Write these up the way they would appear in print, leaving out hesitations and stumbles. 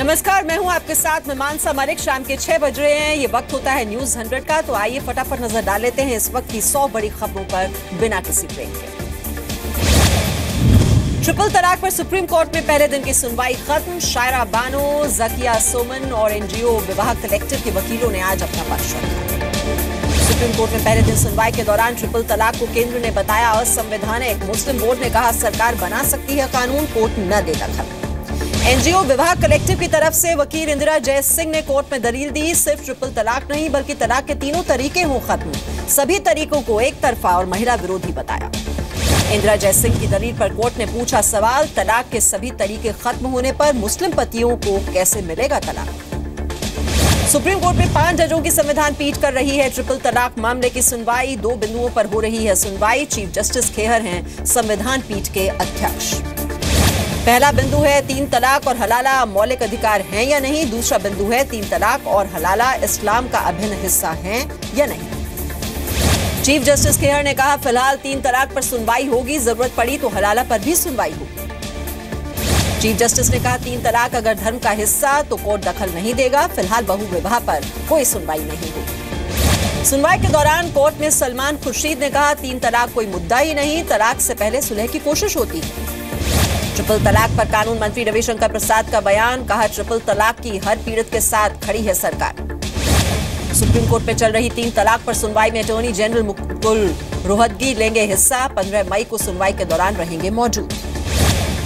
नमस्कार, मैं हूं आपके साथ। मैं मानसा मलिक। शाम के 6 बज रहे हैं। ये वक्त होता है न्यूज 100 का। तो आइए फटाफट नजर डाल लेते हैं इस वक्त की 100 बड़ी खबरों पर बिना किसी ब्रेक के। ट्रिपल तलाक पर सुप्रीम कोर्ट में पहले दिन की सुनवाई खत्म। शायरा बानो, जकिया सोमन और एनजीओ विवाह कलेक्टिव के वकीलों ने आज अपना पक्ष रखा। सुप्रीम कोर्ट में पहले दिन सुनवाई के दौरान ट्रिपल तलाक को केंद्र ने बताया असंवैधानिक। मुस्लिम बोर्ड ने कहा सरकार बना सकती है कानून, कोर्ट न दे दखल। एनजीओ विवाह कलेक्टिव की तरफ से वकील इंदिरा जय सिंह ने कोर्ट में दलील दी, सिर्फ ट्रिपल तलाक नहीं बल्कि तलाक के तीनों तरीके हों खत्म। सभी तरीकों को एक तरफा और महिला विरोधी बताया। इंदिरा जय सिंह की दलील पर कोर्ट ने पूछा सवाल, तलाक के सभी तरीके खत्म होने पर मुस्लिम पतियों को कैसे मिलेगा तलाक। सुप्रीम कोर्ट में 5 जजों की संविधान पीठ कर रही है ट्रिपल तलाक मामले की सुनवाई। 2 बिंदुओं पर हो रही है सुनवाई। चीफ जस्टिस खेहर हैं संविधान पीठ के अध्यक्ष। पहला बिंदु है 3 तलाक और हलाला मौलिक अधिकार हैं या नहीं। दूसरा बिंदु है 3 तलाक और हलाला इस्लाम का अभिन्न हिस्सा हैं या नहीं। चीफ जस्टिस खेहर ने कहा फिलहाल 3 तलाक पर सुनवाई होगी, जरूरत पड़ी तो हलाला पर भी सुनवाई होगी। चीफ जस्टिस ने कहा 3 तलाक अगर धर्म का हिस्सा तो कोर्ट दखल नहीं देगा। फिलहाल बहु विवाह पर कोई सुनवाई नहीं होगी। सुनवाई के दौरान कोर्ट में सलमान खुर्शीद ने कहा 3 तलाक कोई मुद्दा ही नहीं, तलाक से पहले सुलह की कोशिश होती है। ट्रिपल तलाक पर कानून मंत्री रविशंकर प्रसाद का बयान, कहा ट्रिपल तलाक की हर पीड़ित के साथ खड़ी है सरकार। सुप्रीम कोर्ट में चल रही 3 तलाक पर सुनवाई में अटॉर्नी जनरल मुकुल रोहतगी लेंगे हिस्सा। 15 मई को सुनवाई के दौरान रहेंगे मौजूद।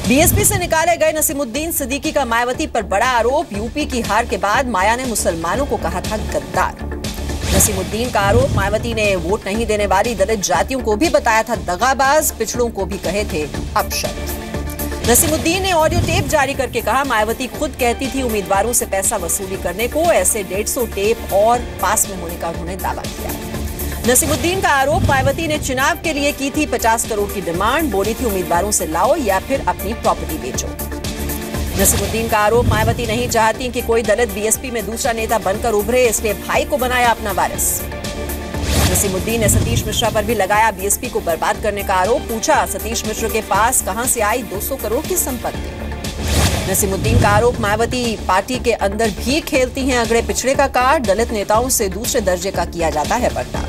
बीएसपी से निकाले गए नसीमुद्दीन सिद्दीकी का मायावती पर बड़ा आरोप। यूपी की हार के बाद माया ने मुसलमानों को कहा था गद्दार। नसीमुद्दीन का आरोप, मायावती ने वोट नहीं देने वाली दलित जातियों को भी बताया था दगाबाज, पिछड़ों को भी कहे थे अपशब्द। नसीमुद्दीन ने ऑडियो टेप जारी करके कहा मायावती खुद कहती थी उम्मीदवारों से पैसा वसूली करने को। ऐसे 150 टेप और पास में होने का उन्होंने दावा किया। नसीमुद्दीन का आरोप, मायावती ने चुनाव के लिए की थी 50 करोड़ की डिमांड, बोली थी उम्मीदवारों से लाओ या फिर अपनी प्रॉपर्टी बेचो। नसीमुद्दीन का आरोप, मायावती नहीं चाहती कि कोई दलित बीएसपी में दूसरा नेता बनकर उभरे, इसलिए भाई को बनाया अपना वारिस। नसीमुद्दीन ने सतीश मिश्रा पर भी लगाया बीएसपी को बर्बाद करने का आरोप। पूछा सतीश मिश्रा के पास कहां से आई 200 करोड़ की संपत्ति। नसीमुद्दीन का आरोप, मायावती पार्टी के अंदर भी खेलती हैं अगड़े पिछड़े का कार्ड, दलित नेताओं से दूसरे दर्जे का किया जाता है बर्ताव।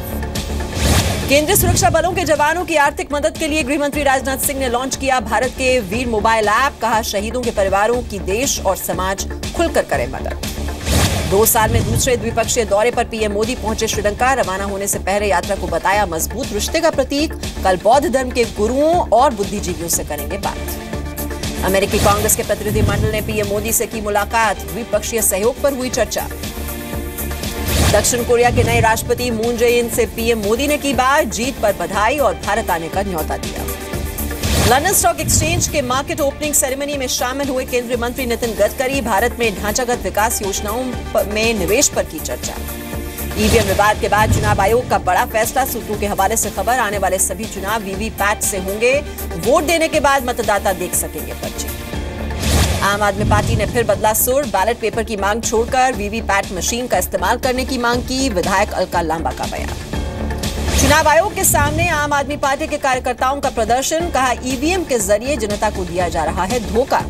केंद्रीय सुरक्षा बलों के जवानों की आर्थिक मदद के लिए गृहमंत्री राजनाथ सिंह ने लॉन्च किया भारत के वीर मोबाइल ऐप। कहा शहीदों के परिवारों की देश और समाज खुलकर करे मदद। 2 साल में दूसरे द्विपक्षीय दौरे पर पीएम मोदी पहुंचे श्रीलंका। रवाना होने से पहले यात्रा को बताया मजबूत रिश्ते का प्रतीक। कल बौद्ध धर्म के गुरुओं और बुद्धिजीवियों से करेंगे बात। अमेरिकी कांग्रेस के प्रतिनिधिमंडल ने पीएम मोदी से की मुलाकात। द्विपक्षीय सहयोग पर हुई चर्चा। दक्षिण कोरिया के नए राष्ट्रपति मून जे इन से पीएम मोदी ने की बात। जीत पर बधाई और भारत आने का न्योता दिया। लंदन स्टॉक एक्सचेंज के मार्केट ओपनिंग सेरेमनी में शामिल हुए केंद्रीय मंत्री नितिन गडकरी। भारत में ढांचागत विकास योजनाओं में निवेश पर की चर्चा। ईवीएम विवाद के बाद चुनाव आयोग का बड़ा फैसला। सूत्रों के हवाले से खबर, आने वाले सभी चुनाव वीवीपैट से होंगे। वोट देने के बाद मतदाता देख सकेंगे पर्ची। आम आदमी पार्टी ने फिर बदला सुर। बैलेट पेपर की मांग छोड़कर वीवीपैट मशीन का इस्तेमाल करने की मांग की। विधायक अलका लांबा का बयान। चुनाव आयोग के सामने आम आदमी पार्टी के कार्यकर्ताओं का प्रदर्शन। कहा ईवीएम के जरिए जनता को दिया जा रहा है धोखा।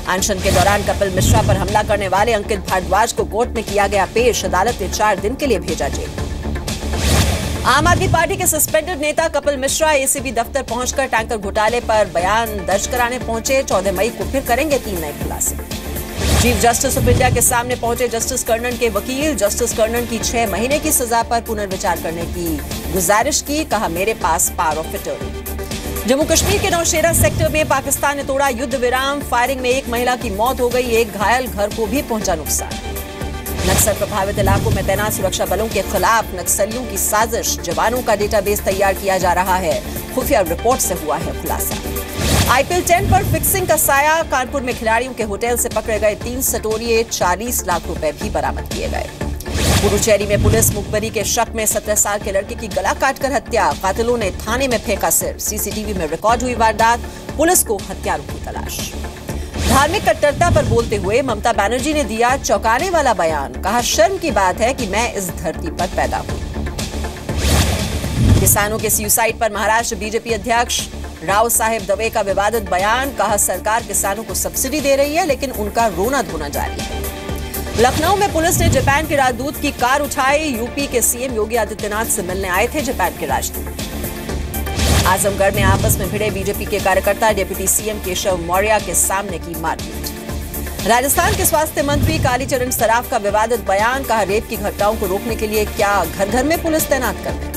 अनशन के दौरान कपिल मिश्रा पर हमला करने वाले अंकित भारद्वाज को कोर्ट में किया गया पेश। अदालत ने 4 दिन के लिए भेजा जेल। आम आदमी पार्टी के सस्पेंडेड नेता कपिल मिश्रा एसीबी दफ्तर पहुंचकर टैंकर घोटाले पर बयान दर्ज कराने पहुंचे। 14 मई को फिर करेंगे 3 नए खुलासे। चीफ जस्टिस ऑफ इंडिया के सामने पहुंचे जस्टिस कर्णन के वकील। जस्टिस कर्णन की 6 महीने की सजा पर पुनर्विचार करने की गुजारिश की। कहा मेरे पास power of attorney. Jammu Kashmir के नौशेरा सेक्टर में पाकिस्तान ने तोड़ा युद्ध विराम। फायरिंग में 1 महिला की मौत हो गई, 1 घायल, घर को भी पहुंचा नुकसान। नक्सल प्रभावित इलाकों में तैनात सुरक्षा बलों के खिलाफ नक्सलियों की साजिश। जवानों का डेटाबेस तैयार किया जा रहा है। खुफिया रिपोर्ट से हुआ है खुलासा। आईपीएल 10 पर फिक्सिंग का साया। कानपुर में खिलाड़ियों के होटल से पकड़े गए 3 सटोरिये, 40 लाख रुपए भी बरामद किए गए। पुडुचेरी में पुलिस मुखबरी के शक में 17 साल के लड़के की गला काटकर हत्या। कातिलों ने थाने में फेंका सिर। सीसीटीवी में रिकॉर्ड हुई वारदात। पुलिस को हत्यारों की तलाश। धार्मिक कट्टरता पर बोलते हुए ममता बनर्जी ने दिया चौंकाने वाला बयान। कहा शर्म की बात है कि मैं इस धरती पर पैदा हुई। किसानों के सुसाइड पर महाराष्ट्र बीजेपी अध्यक्ष राव साहेब दवे का विवादित बयान, कहा सरकार किसानों को सब्सिडी दे रही है लेकिन उनका रोना धोना जारी है। लखनऊ में पुलिस ने जापान के राजदूत की कार उठाई, यूपी के सीएम योगी आदित्यनाथ से मिलने आए थे जापान के राजदूत। आजमगढ़ में आपस में भिड़े बीजेपी के कार्यकर्ता, डिप्टी सीएम केशव मौर्य के सामने की मारपीट। राजस्थान के स्वास्थ्य मंत्री कालीचरण सराफ का विवादित बयान, कहा रेप की घटनाओं को रोकने के लिए क्या घर घर में पुलिस तैनात कर दें।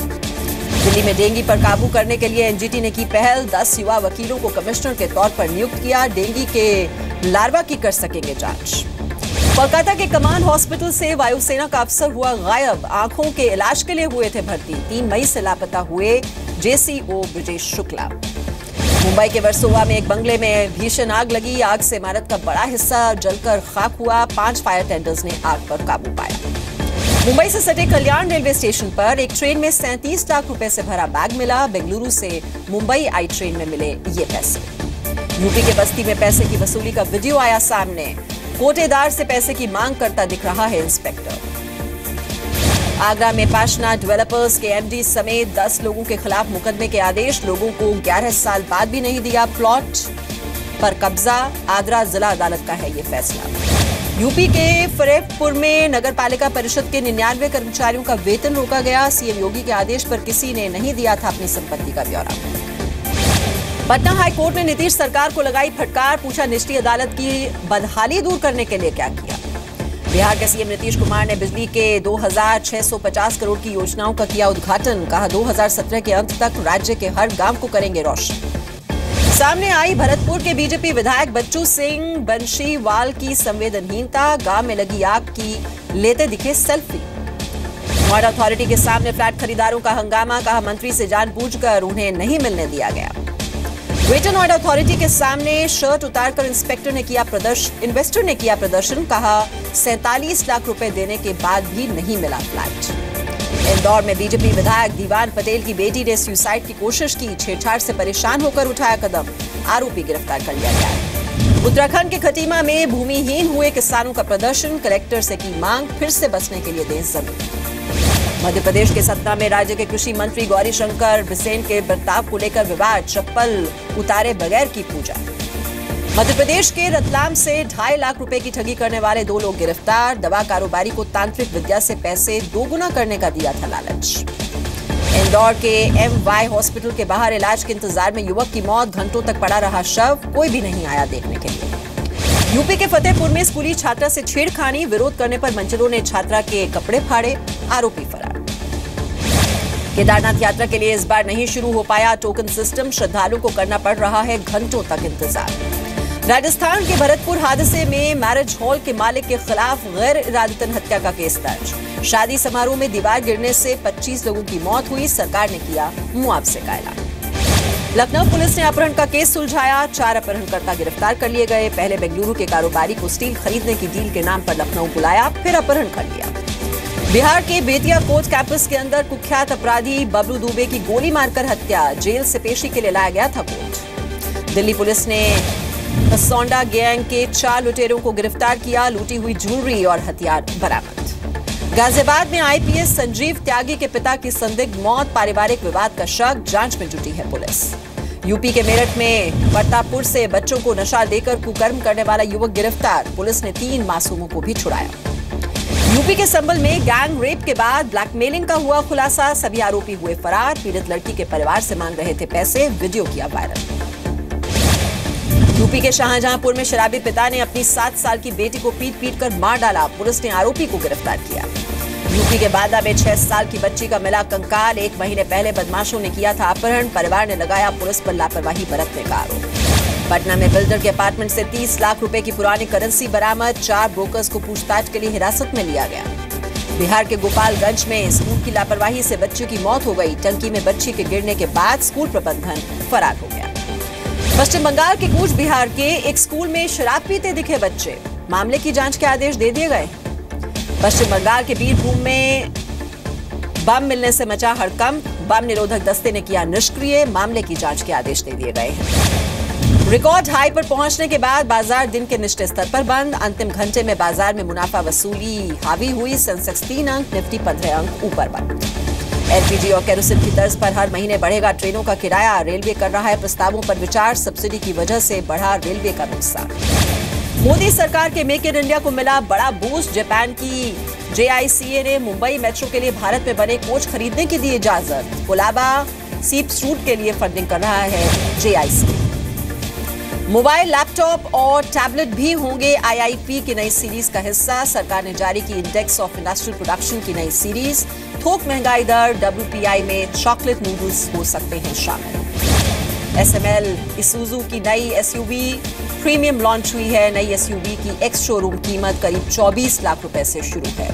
दिल्ली में डेंगू पर काबू करने के लिए एनजीटी ने की पहल, 10 युवा वकीलों को कमिश्नर के तौर पर नियुक्त किया, डेंगू के लार्वा की कर सकेंगे जांच। कोलकाता के कमांड हॉस्पिटल से वायुसेना का अफसर हुआ गायब, आंखों के इलाज के लिए हुए थे भर्ती, 3 मई से लापता हुए जेसीओ ब्रजेश शुक्ला। मुंबई के वर्सोवा में एक बंगले में भीषण आग लगी, आग से इमारत का बड़ा हिस्सा जलकर खाक हुआ, 5 फायर टेंडर्स ने आग पर काबू पाया। मुंबई से सटे कल्याण रेलवे स्टेशन पर एक ट्रेन में 37 लाख रुपए से भरा बैग मिला, बेंगलुरु से मुंबई आई ट्रेन में मिले ये पैसे। यूपी के बस्ती में पैसे की वसूली का वीडियो आया सामने, कोटेदार से पैसे की मांग करता दिख रहा है इंस्पेक्टर। आगरा में पाशना डेवलपर्स के एमडी समेत 10 लोगों के खिलाफ मुकदमे के आदेश, लोगों को 11 साल बाद भी नहीं दिया प्लॉट पर कब्जा, आगरा जिला अदालत का है ये फैसला। यूपी के फरेहपुर में नगर पालिका परिषद के 99 कर्मचारियों का वेतन रोका गया, सीएम योगी के आदेश पर किसी ने नहीं दिया था अपनी संपत्ति का ब्यौरा। पटना हाईकोर्ट ने नीतीश सरकार को लगाई फटकार, पूछा निचली अदालत की बदहाली दूर करने के लिए क्या किया। बिहार के सीएम नीतीश कुमार ने बिजली के 2650 करोड़ की योजनाओं का किया उद्घाटन, कहा 2017 के अंत तक राज्य के हर गांव को करेंगे रोशन। सामने आई भरतपुर के बीजेपी विधायक बच्चू सिंह बंशीवाल की संवेदनहीनता, गांव में लगी आग की लेते दिखे सेल्फी। नोएडा अथॉरिटी के सामने फ्लैट खरीदारों का हंगामा, कहा मंत्री से जानबूझकर उन्हें नहीं मिलने दिया गया। ग्रेटर नोएडा अथॉरिटी के सामने शर्ट उतारकर इन्वेस्टर ने किया प्रदर्शन, कहा 47 लाख रुपए देने के बाद भी नहीं मिला फ्लैट। इंदौर में बीजेपी विधायक दीवान पटेल की बेटी ने सुसाइड की कोशिश की, छेड़छाड़ से परेशान होकर उठाया कदम, आरोपी गिरफ्तार कर लिया गया। उत्तराखंड के खटीमा में भूमिहीन हुए किसानों का प्रदर्शन, कलेक्टर से की मांग फिर से बसने के लिए दें जमीन। मध्य प्रदेश के सतना में राज्य के कृषि मंत्री गौरीशंकर बिसेन के बर्ताव को लेकर विवाद, चप्पल उतारे बगैर की पूजा। मध्य प्रदेश के रतलाम से 2.5 लाख रुपए की ठगी करने वाले 2 लोग गिरफ्तार, दवा कारोबारी को तांत्रिक विद्या से पैसे दोगुना करने का दिया था लालच। इंदौर के MY हॉस्पिटल के बाहर इलाज के इंतजार में युवक की मौत, घंटों तक पड़ा रहा शव, कोई भी नहीं आया देखने के लिए। यूपी के फतेहपुर में स्कूली छात्रा से छेड़खानी, विरोध करने पर मंचलों ने छात्रा के कपड़े फाड़े, आरोपी फरार। केदारनाथ यात्रा के लिए इस बार नहीं शुरू हो पाया टोकन सिस्टम, श्रद्धालुओं को करना पड़ रहा है घंटों तक इंतजार। राजस्थान के भरतपुर हादसे में मैरिज हॉल के मालिक के खिलाफ गैर इरादतन हत्या का केस दर्ज, शादी समारोह में दीवार गिरने से 25 लोगों की मौत हुई, सरकार ने किया मुआवजे का ऐलान। लखनऊ पुलिस ने अपहरण का केस सुलझाया, 4 अपहरणकर्ता गिरफ्तार कर लिए गए, पहले बेंगलुरु के कारोबारी को स्टील खरीदने की डील के नाम पर लखनऊ बुलाया, फिर अपहरण कर लिया। बिहार के बेतिया कोर्ट कैंपस के अंदर कुख्यात अपराधी बबलू दुबे की गोली मारकर हत्या, जेल से पेशी के लिए लाया गया था कोर्ट। दिल्ली पुलिस ने कसौंडा गैंग के 4 लुटेरों को गिरफ्तार किया, लूटी हुई ज्वेलरी और हथियार बरामद। गाजियाबाद में आईपीएस संजीव त्यागी के पिता की संदिग्ध मौत, पारिवारिक विवाद का शक, जांच में जुटी है पुलिस। यूपी के मेरठ में प्रतापपुर से बच्चों को नशा देकर कुकर्म करने वाला युवक गिरफ्तार, पुलिस ने 3 मासूमों को भी छुड़ाया। यूपी के संबल में गैंग रेप के बाद ब्लैकमेलिंग का हुआ खुलासा, सभी आरोपी हुए फरार, पीड़ित लड़की के परिवार से मांग रहे थे पैसे, वीडियो किया वायरल। यूपी के शाहजहांपुर में शराबी पिता ने अपनी 7 साल की बेटी को पीट कर मार डाला, पुलिस ने आरोपी को गिरफ्तार किया। यूपी के बांदा में 6 साल की बच्ची का मिला कंकाल, 1 महीने पहले बदमाशों ने किया था अपहरण, परिवार ने लगाया पुलिस पर लापरवाही बरतने का आरोप। पटना में बिल्डर के अपार्टमेंट से 30 लाख रुपए की पुरानी करेंसी बरामद, 4 ब्रोकर्स को पूछताछ के लिए हिरासत में लिया गया। बिहार के गोपालगंज में स्कूल की लापरवाही से बच्चे की मौत हो गई, टंकी में बच्ची के गिरने के बाद स्कूल प्रबंधन फरार हो गया। पश्चिम बंगाल के कूच बिहार के एक स्कूल में शराब पीते दिखे बच्चे, मामले की जांच के आदेश दे दिए गए। पश्चिम बंगाल के बीरभूम में बम मिलने से मचा हड़कंप, बम निरोधक दस्ते ने किया निष्क्रिय, मामले की जांच के आदेश दे दिए गए हैं। रिकॉर्ड हाई पर पहुंचने के बाद बाजार दिन के निचले स्तर पर बंद, अंतिम घंटे में बाजार में मुनाफा वसूली हावी हुई, सेंसेक्स 3 अंक, निफ्टी 15 अंक ऊपर बंद। एलपीजी और केरोसिन की तर्ज पर हर महीने बढ़ेगा ट्रेनों का किराया। रेलवे कर रहा है प्रस्तावों पर विचार। सब्सिडी की वजह से बढ़ा रेलवे का नुकसान। मोदी सरकार के मेक इन इंडिया को मिला बड़ा बूस्ट। जापान की JICA ने मुंबई मेट्रो के लिए भारत में बने कोच खरीदने की दी इजाजत। कोलाबा सीप्स रूट के लिए फंडिंग कर रहा है JICA। मोबाइल, लैपटॉप और टैबलेट भी होंगे IIP की नई सीरीज का हिस्सा। सरकार ने जारी की इंडेक्स ऑफ इंडस्ट्रियल प्रोडक्शन की नई सीरीज। थोक महंगाई दर WPI में चॉकलेट नूडल्स हो सकते हैं शामिल। SML इसुजू की नई SUV प्रीमियम लॉन्च हुई है। नई SUV की एक्स शोरूम कीमत करीब 24 लाख रुपए से शुरू है।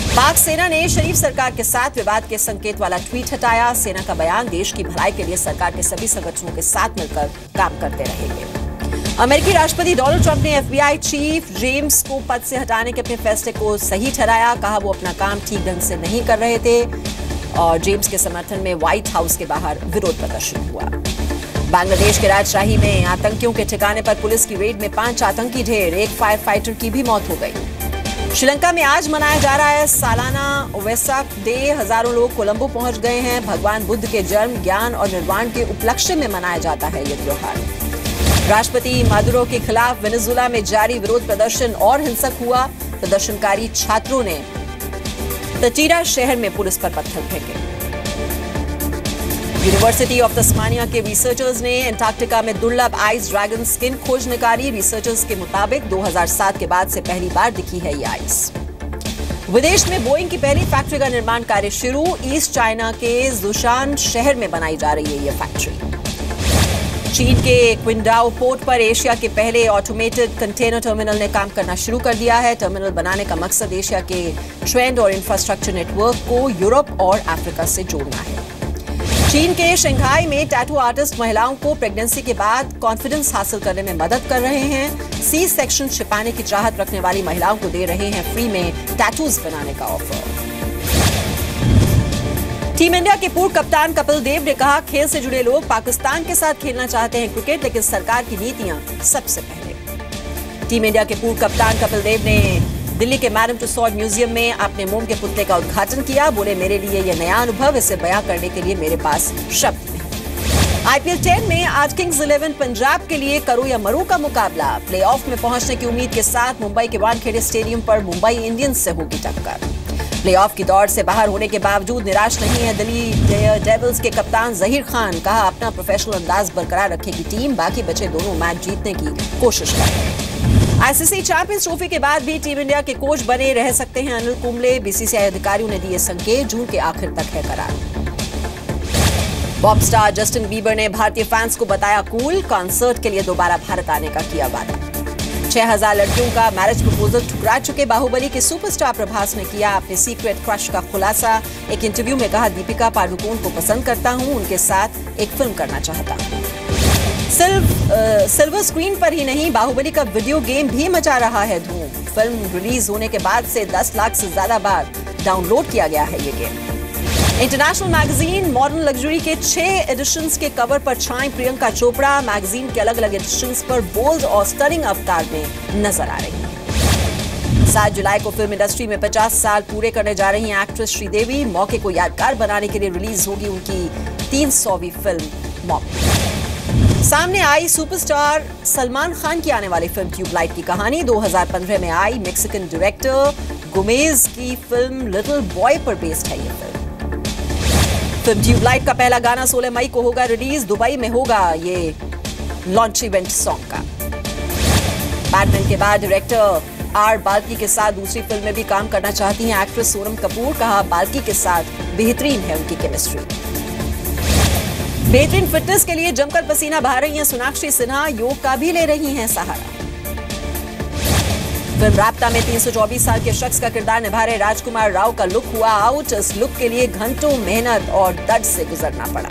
पाक सेना ने शरीफ सरकार के साथ विवाद के संकेत वाला ट्वीट हटाया। सेना का बयान, देश की भलाई के लिए सरकार के सभी संगठनों के साथ मिलकर काम करते रहेंगे। अमेरिकी राष्ट्रपति डोनाल्ड ट्रंप ने FBI चीफ जेम्स को पद से हटाने के अपने फैसले को सही ठहराया। कहा वो अपना काम ठीक ढंग से नहीं कर रहे थे और जेम्स के समर्थन में व्हाइट हाउस के बाहर विरोध प्रदर्शन हुआ। बांग्लादेश के राजशाही में आतंकियों के ठिकाने पर पुलिस की रेड में 5 आतंकी ढेर। एक फायर फाइटर की भी मौत हो गई। श्रीलंका में आज मनाया जा रहा है सालाना वेसाक डे। हजारों लोग कोलंबो पहुंच गए हैं। भगवान बुद्ध के जन्म, ज्ञान और निर्वाण के उपलक्ष्य में मनाया जाता है ये त्योहार। राष्ट्रपति मादुरो के खिलाफ वेनेजुएला में जारी विरोध प्रदर्शन और हिंसक हुआ। प्रदर्शनकारी छात्रों ने तटीरा शहर में पुलिस पर पत्थर फेंके। यूनिवर्सिटी ऑफ तस्मानिया के रिसर्चर्स ने एंटार्क्टिका में दुर्लभ आइस ड्रैगन स्किन खोज निकाली। रिसर्चर्स के मुताबिक 2007 के बाद से पहली बार दिखी है ये आइस। विदेश में बोइंग की पहली फैक्ट्री का निर्माण कार्य शुरू। ईस्ट चाइना के जुशान शहर में बनाई जा रही है ये फैक्ट्री। चीन के क्विंडाओ पोर्ट पर एशिया के पहले ऑटोमेटेड कंटेनर टर्मिनल ने काम करना शुरू कर दिया है। टर्मिनल बनाने का मकसद एशिया के ट्रेंड और इंफ्रास्ट्रक्चर नेटवर्क को यूरोप और अफ्रीका से जोड़ना है। चीन के शंघाई में टैटू आर्टिस्ट महिलाओं को प्रेगनेंसी के बाद कॉन्फिडेंस हासिल करने में मदद कर रहे हैं। C सेक्शन छिपाने की चाहत रखने वाली महिलाओं को दे रहे हैं फ्री में टैटूज बनाने का ऑफर। टीम इंडिया के पूर्व कप्तान कपिल देव ने कहा, खेल से जुड़े लोग पाकिस्तान के साथ खेलना चाहते हैं क्रिकेट, लेकिन सरकार की नीतियां सबसे पहले। टीम इंडिया के पूर्व कप्तान कपिल देव ने दिल्ली के मैडम टुसॉड म्यूजियम में अपने मोम के पुतले का उद्घाटन किया। बोले, मेरे लिए यह नया अनुभव, इसे बयां करने के लिए मेरे पास शब्द नहीं। IPL 10 में आज किंग्स 11 पंजाब के लिए करो या मरो का मुकाबला। प्लेऑफ में पहुंचने की उम्मीद के साथ मुंबई के वानखेड़े स्टेडियम पर मुंबई इंडियंस से होगी टक्कर। प्लेऑफ की दौड़ से बाहर होने के बावजूद निराश नहीं है दिल्ली डेयरडेविल्स के कप्तान जहीर खान। कहा, अपना प्रोफेशनल अंदाज बरकरार रखेगी टीम, बाकी बचे दोनों मैच जीतने की कोशिश करेंगे। ICC चैंपियंस ट्रॉफी के बाद भी टीम इंडिया के कोच बने रह सकते हैं अनिल कुंबले। BCCI अधिकारियों ने दिए संकेत, जून के आखिर तक है करार। पॉप स्टार जस्टिन बीबर ने भारतीय फैंस को बताया कूल। कॉन्सर्ट के लिए दोबारा भारत आने का किया वादा। 6000 लड़कियों का मैरिज प्रपोजल ठुकरा चुके बाहुबली के सुपरस्टार प्रभास ने किया अपने सीक्रेट क्रश का खुलासा। एक इंटरव्यू में कहा, दीपिका पादुकोण को पसंद करता हूं, उनके साथ एक फिल्म करना चाहता हूं। सिल्वर स्क्रीन पर ही नहीं, बाहुबली का वीडियो गेम भी मचा रहा है धूम। फिल्म रिलीज होने के बाद से 10 लाख से ज्यादा बार डाउनलोड किया गया है ये game. International magazine modern luxury के 6 एडिशंस के कवर पर छाई प्रियंका चोपड़ा। मैगजीन के अलग अलग एडिशंस पर बोल्ड और स्टनिंग अवतार में नजर आ रही है। 7 जुलाई को फिल्म इंडस्ट्री में 50 साल पूरे करने जा रही हैं एक्ट्रेस श्रीदेवी। मौके को यादगार बनाने के लिए रिलीज होगी उनकी 300वीं फिल्म मॉक। सामने आई सुपरस्टार सलमान खान की आने वाली फिल्म ट्यूबलाइट की कहानी। 2015 में आई मेक्सिकन डायरेक्टर गोमेज की फिल्म लिटिल बॉय पर बेस्ड है ये फिल्म ट्यूबलाइट का पहला गाना 16 मई को होगा रिलीज। दुबई में होगा ये लॉन्च इवेंट सॉन्ग का। बैटमैन के बाद डायरेक्टर R बाल्की के साथ दूसरी फिल्म में भी काम करना चाहती हैं एक्ट्रेस सोनम कपूर। कहा, बाल्की के साथ बेहतरीन है उनकी केमिस्ट्री। बेहतरीन फिटनेस के लिए जमकर पसीना बहा रही हैं सोनाक्षी सिन्हा, योग का भी ले रही हैं सहारा। फिल्म राब्ता में 324 साल के शख्स का किरदार निभा रहे राजकुमार राव का लुक हुआ आउट। इस लुक के लिए घंटों मेहनत और दर्द से गुजरना पड़ा।